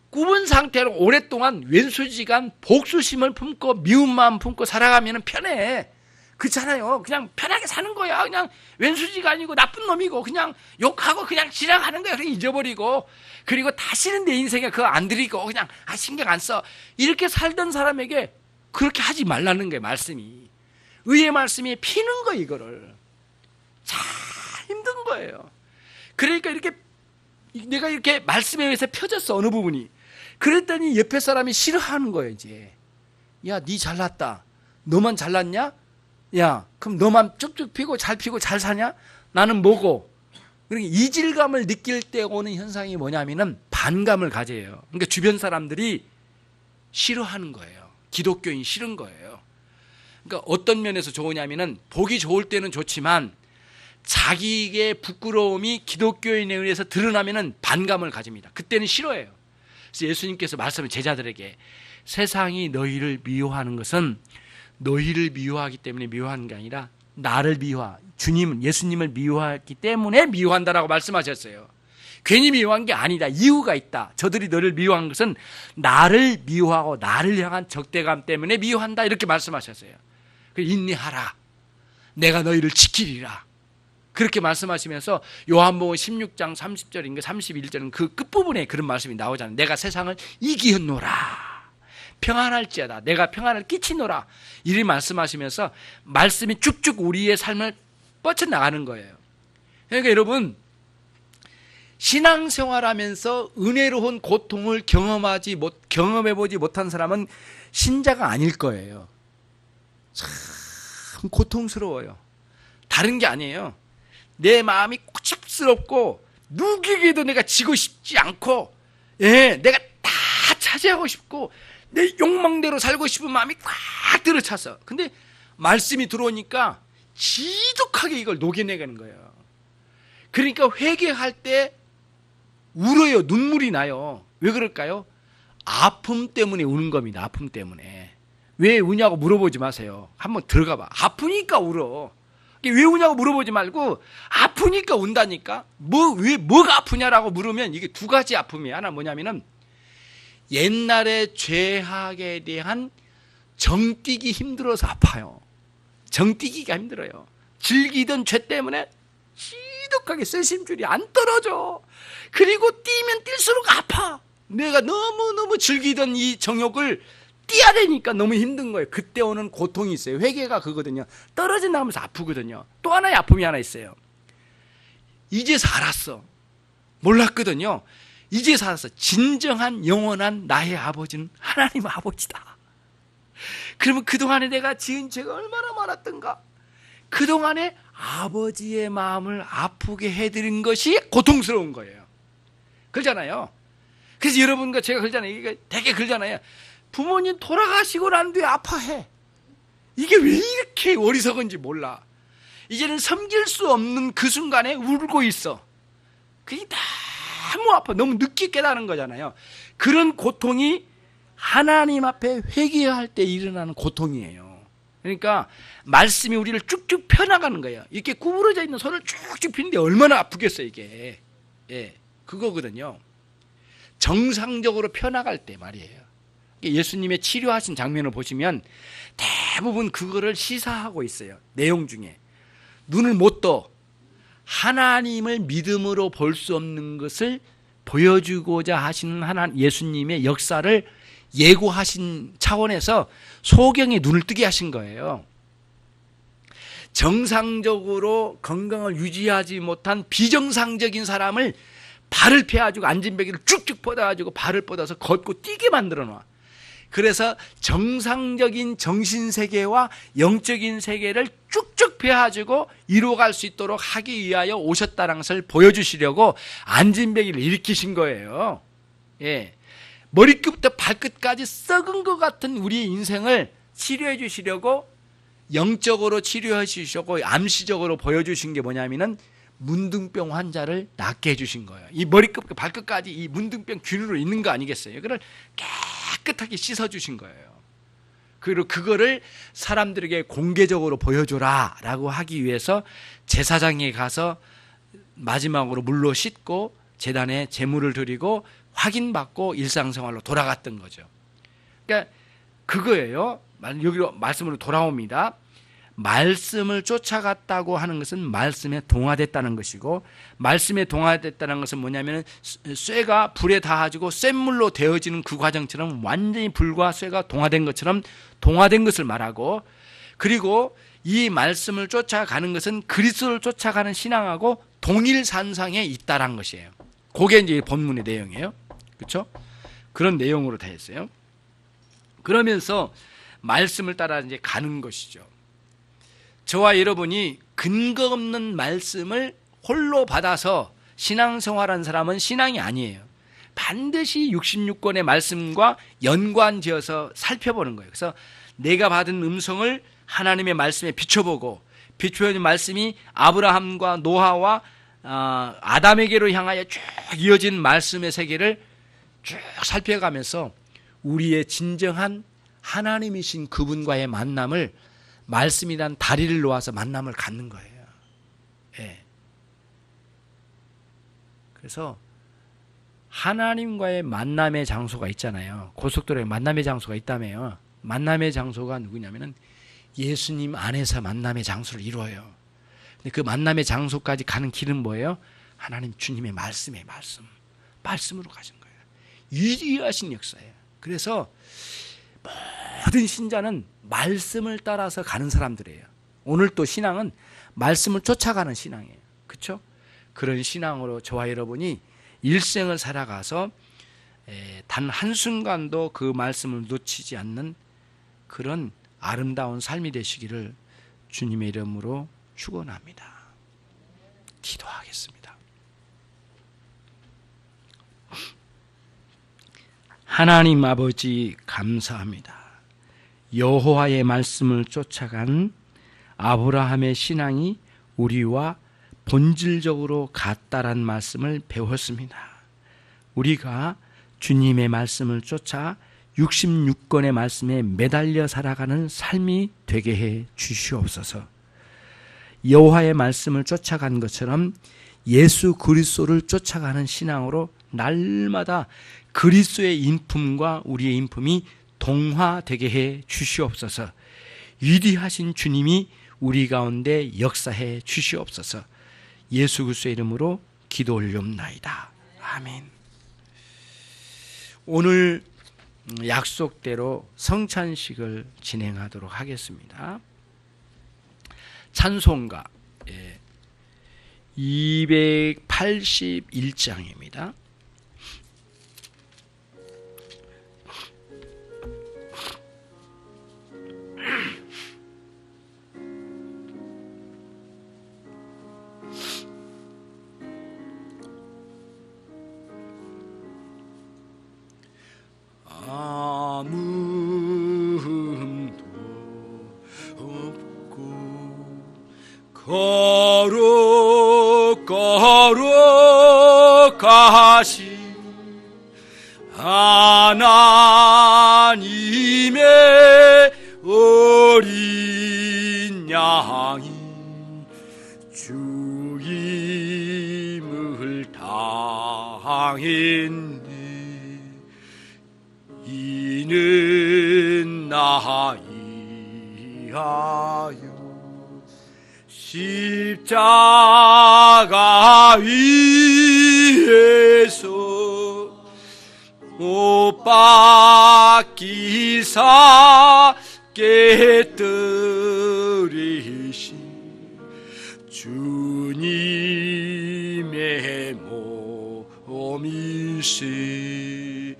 구분 상태로 오랫동안 왼수지간 복수심을 품고 미운 마음 품고 살아가면 편해. 그렇잖아요. 그냥 편하게 사는 거야. 그냥 왼수지가 아니고 나쁜 놈이고 그냥 욕하고 그냥 지나가는 거야. 그냥 잊어버리고. 그리고 다시는 내 인생에 그거 안 들이고 그냥 신경 안 써. 이렇게 살던 사람에게 그렇게 하지 말라는 거예요. 말씀이. 의의 말씀이 피는 거예요. 이거를. 참 힘든 거예요. 그러니까 이렇게 내가 이렇게 말씀에 의해서 펴졌어. 어느 부분이. 그랬더니 옆에 사람이 싫어하는 거예요. 이제. 야, 니 잘났다. 너만 잘났냐? 야, 그럼 너만 쭉쭉 피고 잘 사냐? 나는 뭐고? 그러니까 이질감을 느낄 때 오는 현상이 뭐냐면은 반감을 가져요. 그러니까 주변 사람들이 싫어하는 거예요. 기독교인이 싫은 거예요. 그러니까 어떤 면에서 좋으냐면은 보기 좋을 때는 좋지만 자기의 부끄러움이 기독교인에 의해서 드러나면은 반감을 가집니다. 그때는 싫어해요. 그래서 예수님께서 말씀을 제자들에게 세상이 너희를 미워하는 것은 너희를 미워하기 때문에 미워하는 게 아니라 나를 주님은 예수님을 미워하기 때문에 미워한다라고 말씀하셨어요. 괜히 미워한 게 아니다. 이유가 있다. 저들이 너를 미워한 것은 나를 미워하고 나를 향한 적대감 때문에 미워한다. 이렇게 말씀하셨어요. 인내하라. 내가 너희를 지키리라. 그렇게 말씀하시면서 요한복음 16장 30절인가 31절은 그 끝부분에 그런 말씀이 나오잖아요. 내가 세상을 이기었노라. 평안할지어다. 내가 평안을 끼치노라. 이리 말씀하시면서 말씀이 쭉쭉 우리의 삶을 뻗쳐나가는 거예요. 그러니까 여러분 신앙생활하면서 은혜로운 고통을 경험해보지 못한 사람은 신자가 아닐 거예요. 참 고통스러워요. 다른 게 아니에요. 내 마음이 고집스럽고 누구에게도 내가 지고 싶지 않고 내가 다 차지하고 싶고 내 욕망대로 살고 싶은 마음이 꽉 들어차서 근데 말씀이 들어오니까 지독하게 이걸 녹여내가는 거예요. 그러니까 회개할 때 울어요. 눈물이 나요. 왜 그럴까요? 아픔 때문에 우는 겁니다. 아픔 때문에. 왜 우냐고 물어보지 마세요. 한번 들어가 봐. 아프니까 울어. 왜 우냐고 물어보지 말고 아프니까 운다니까. 뭐가 아프냐라고 물으면 이게 두 가지 아픔이 하나 뭐냐면은 옛날의 죄악에 대한 정뛰기 힘들어서 아파요. 정뛰기가 힘들어요. 즐기던 죄 때문에 지독하게 쇠심줄이 안 떨어져. 그리고 뛰면 뛸수록 아파. 내가 너무너무 즐기던 이 정욕을 뛰어야 되니까 너무 힘든 거예요. 그때 오는 고통이 있어요. 회개가 그거거든요. 떨어진다 하면서 아프거든요. 또 하나의 아픔이 하나 있어요. 이제 살았어. 몰랐거든요. 이제 살았어. 진정한 영원한 나의 아버지는 하나님 아버지다. 그러면 그동안에 내가 지은 죄가 얼마나 많았던가. 그동안에 아버지의 마음을 아프게 해드린 것이 고통스러운 거예요. 그러잖아요. 그래서 여러분과 제가 그러잖아요. 이게 되게 그러잖아요. 부모님 돌아가시고 난 뒤에 아파해. 이게 왜 이렇게 어리석은지 몰라. 이제는 섬길 수 없는 그 순간에 울고 있어. 그게 너무 아파. 너무 늦게 깨달은 거잖아요. 그런 고통이 하나님 앞에 회개할 때 일어나는 고통이에요. 그러니까 말씀이 우리를 쭉쭉 펴나가는 거예요. 이렇게 구부러져 있는 손을 쭉쭉 피는데 얼마나 아프겠어요 이게. 예, 그거거든요. 정상적으로 펴나갈 때 말이에요. 예수님의 치료하신 장면을 보시면 대부분 그거를 시사하고 있어요. 내용 중에 눈을 못 떠 하나님을 믿음으로 볼 수 없는 것을 보여주고자 하시는 하나님 예수님의 역사를 예고하신 차원에서 소경의 눈을 뜨게 하신 거예요. 정상적으로 건강을 유지하지 못한 비정상적인 사람을 발을 펴가지고 앉은배기를 쭉쭉 뻗어가지고 발을 뻗어서 걷고 뛰게 만들어 놔. 그래서 정상적인 정신세계와 영적인 세계를 쭉쭉 펴가지고 이루어갈 수 있도록 하기 위하여 오셨다는 것을 보여주시려고 앉은배기를 일으키신 거예요. 예. 머리끝부터 발끝까지 썩은 것 같은 우리의 인생을 치료해 주시려고 영적으로 치료해 주시고 암시적으로 보여주신 게 뭐냐면은 문둥병 환자를 낫게 해주신 거예요. 이 머리끝부터 발끝까지 이 문둥병 균으로 있는 거 아니겠어요? 그걸 깨끗하게 씻어주신 거예요. 그리고 그거를 사람들에게 공개적으로 보여줘라 라고 하기 위해서 제사장에 가서 마지막으로 물로 씻고 제단에 제물을 드리고 확인받고 일상생활로 돌아갔던 거죠. 그러니까 그거예요. 여기로 말씀으로 돌아옵니다. 말씀을 쫓아갔다고 하는 것은 말씀에 동화됐다는 것이고, 말씀에 동화됐다는 것은 뭐냐면 쇠가 불에 닿아지고 쇳물로 데워지는 그 과정처럼 완전히 불과 쇠가 동화된 것처럼 동화된 것을 말하고, 그리고 이 말씀을 쫓아가는 것은 그리스도를 쫓아가는 신앙하고 동일산상에 있다란 것이에요. 그게 이제 본문의 내용이에요. 그렇죠? 그런 내용으로 되어 있어요. 그러면서 말씀을 따라 이제 가는 것이죠. 저와 여러분이 근거 없는 말씀을 홀로 받아서 신앙생활한 사람은 신앙이 아니에요. 반드시 66권의 말씀과 연관지어서 살펴보는 거예요. 그래서 내가 받은 음성을 하나님의 말씀에 비춰보고, 비춰진 말씀이 아브라함과 노아와 아담에게로 향하여 쭉 이어진 말씀의 세계를 쭉 살펴가면서 우리의 진정한 하나님이신 그분과의 만남을 말씀이란 다리를 놓아서 만남을 갖는 거예요. 예. 그래서 하나님과의 만남의 장소가 있잖아요. 고속도로에 만남의 장소가 있다며요. 만남의 장소가 누구냐면은 예수님 안에서 만남의 장소를 이루어요. 근데 그 만남의 장소까지 가는 길은 뭐예요? 하나님 주님의 말씀의 말씀으로 가신 거예요. 위대하신 역사예요. 그래서 모든 신자는 말씀을 따라서 가는 사람들이에요. 오늘 또 신앙은 말씀을 쫓아가는 신앙이에요. 그렇죠? 그런 신앙으로 저와 여러분이 일생을 살아가서 단 한순간도 그 말씀을 놓치지 않는 그런 아름다운 삶이 되시기를 주님의 이름으로 축원합니다. 기도하겠습니다. 하나님 아버지 감사합니다. 여호와의 말씀을 쫓아간 아브라함의 신앙이 우리와 본질적으로 같다란 말씀을 배웠습니다. 우리가 주님의 말씀을 쫓아 66권의 말씀에 매달려 살아가는 삶이 되게 해 주시옵소서. 여호와의 말씀을 쫓아간 것처럼 예수 그리스도를 쫓아가는 신앙으로 날마다 그리스도의 인품과 우리의 인품이 동화되게 해 주시옵소서. 위대하신 주님이 우리 가운데 역사해 주시옵소서. 예수 그리스도의 이름으로 기도 올려옵나이다. 아멘. 오늘 약속대로 성찬식을 진행하도록 하겠습니다. 찬송가 281장입니다. 없고 거룩하신 하나님의 어린 양이 주임을 당했네. 이는 나 위하여 십자가 위에서 못 박히사 깨뜨리신 주님의 몸이시.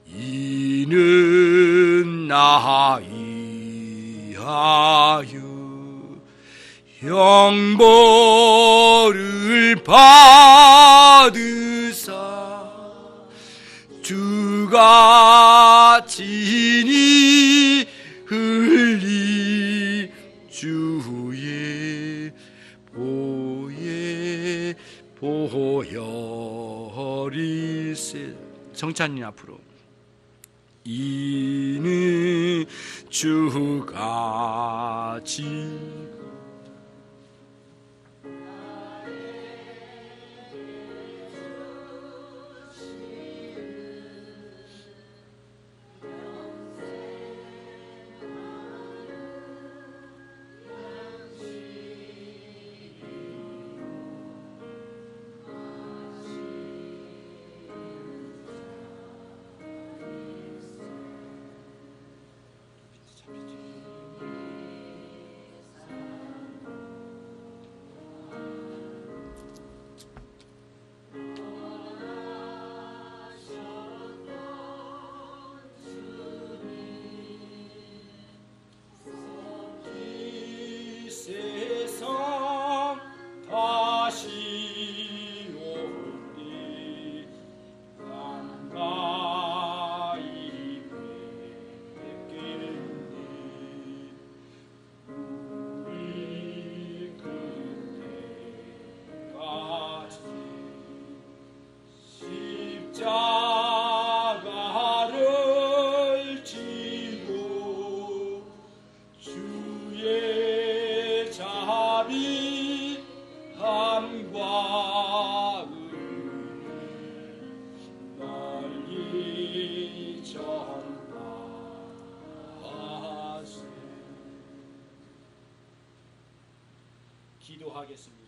이는 나 위하여 형벌을 받으사 주가 친히 흘리 주의 보에 보혈이세. 성찬님 앞으로. 이는 주가 지 세상 다시 올때 가까이 뵙겠네. 우리 그때까지 십자가를 지고 주의 자비함과 은혜 널리 전파하세. 기도하겠습니다.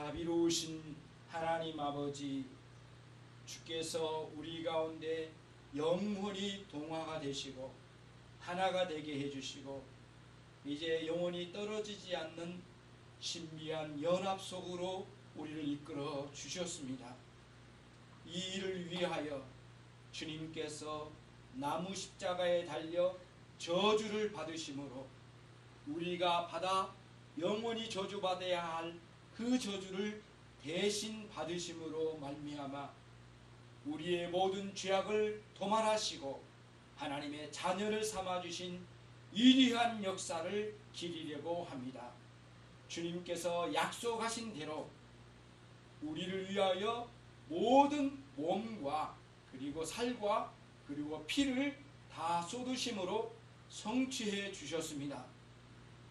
자비로우신 하나님 아버지, 주께서 우리 가운데 영원히 동화가 되시고 하나가 되게 해주시고 이제 영원히 떨어지지 않는 신비한 연합 속으로 우리를 이끌어 주셨습니다. 이 일을 위하여 주님께서 나무 십자가에 달려 저주를 받으심으로 우리가 받아 영원히 저주받아야 할 그 저주를 대신 받으심으로 말미암아 우리의 모든 죄악을 도말하시고 하나님의 자녀를 삼아주신 위대한 역사를 기리려고 합니다. 주님께서 약속하신 대로 우리를 위하여 모든 몸과 그리고 살과 그리고 피를 다 쏟으심으로 성취해 주셨습니다.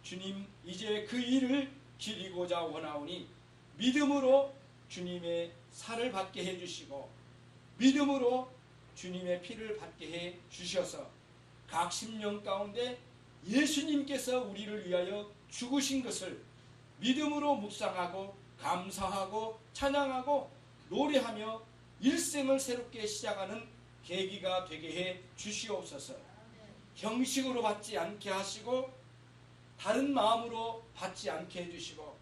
주님, 이제 그 일을 기리고자 원하오니 믿음으로 주님의 살을 받게 해주시고 믿음으로 주님의 피를 받게 해 주셔서 각 심령 가운데 예수님께서 우리를 위하여 죽으신 것을 믿음으로 묵상하고 감사하고 찬양하고 노래하며 일생을 새롭게 시작하는 계기가 되게 해 주시옵소서. 형식으로 받지 않게 하시고 다른 마음으로 받지 않게 해주시고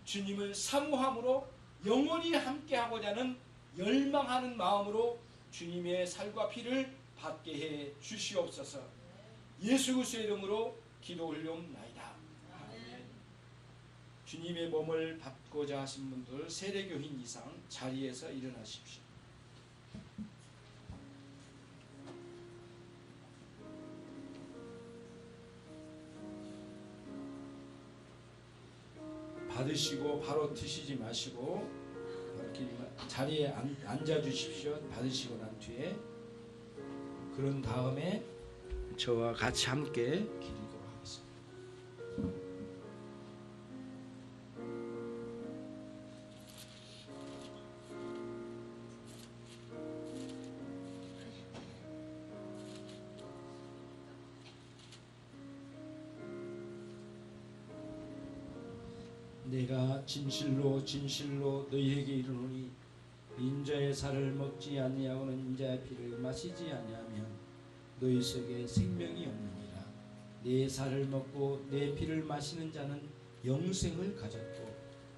주님을 사모함으로 영원히 함께하고자 하는 열망하는 마음으로 주님의 살과 피를 받게 해 주시옵소서. 예수 그리스도의 이름으로 기도 올려옵나이다. 주님의 몸을 받고자 하신 분들 세례교인 이상 자리에서 일어나십시오. 받으시고 바로 드시지 마시고 이렇게 자리에 앉아 주십시오. 받으시고 난 뒤에. 그런 다음에 저와 같이 함께 기도록 하겠습니다. 내가 진실로 진실로 너희에게 이르노니 인자의 살을 먹지 아니하고는 인자의 피를 마시지 아니하면 너희 속에 생명이 없느니라. 내 살을 먹고 내 피를 마시는 자는 영생을 가졌고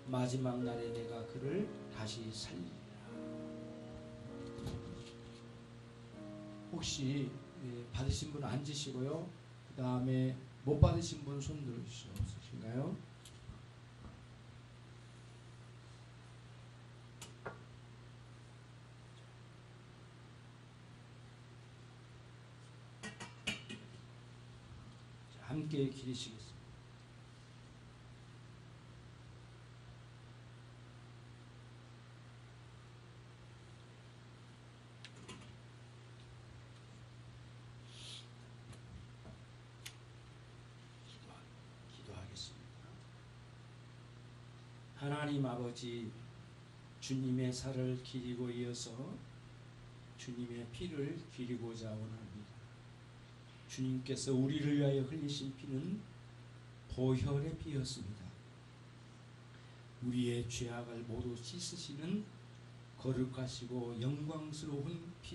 마지막 날에 내가 그를 다시 살리리라. 혹시 받으신 분 앉으시고요. 그 다음에 못 받으신 분 손 들어주시죠. 없으신가요? 함께 기리시겠습니다. 기도하겠습니다. 하나님 아버지, 주님의 살을 기리고 이어서 주님의 피를 기리고자 원합니다. 주님께서 우리를 위하여 흘리신 피는 보혈의 피였습니다. 우리의 죄악을 모두 씻으시는 거룩하시고 영광스러운 피